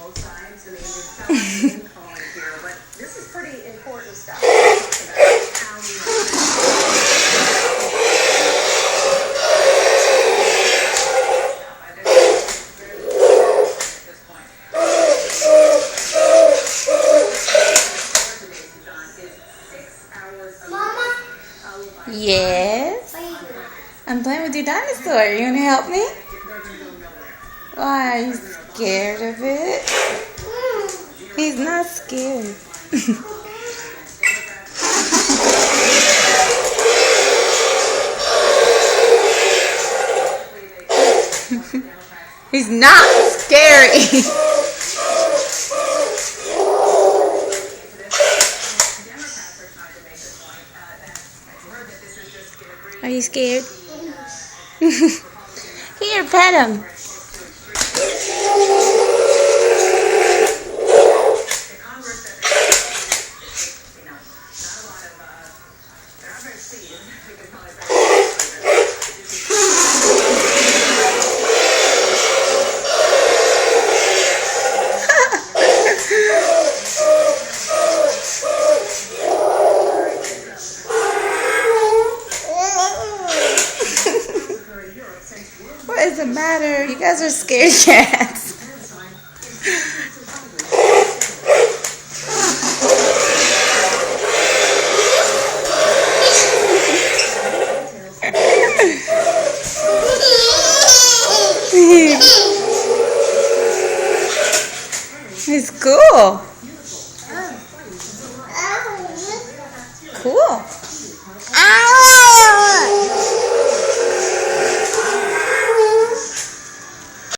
both sides. I mean, it's not like calling here, but this is pretty important stuff. How Yes? I'm playing with your dinosaur. You want to help me? Why, are you scared of it? He's not scared. He's not scary. Are you scared? Here, pet him. What is the matter? You guys are scared cats. It's cool. Cool.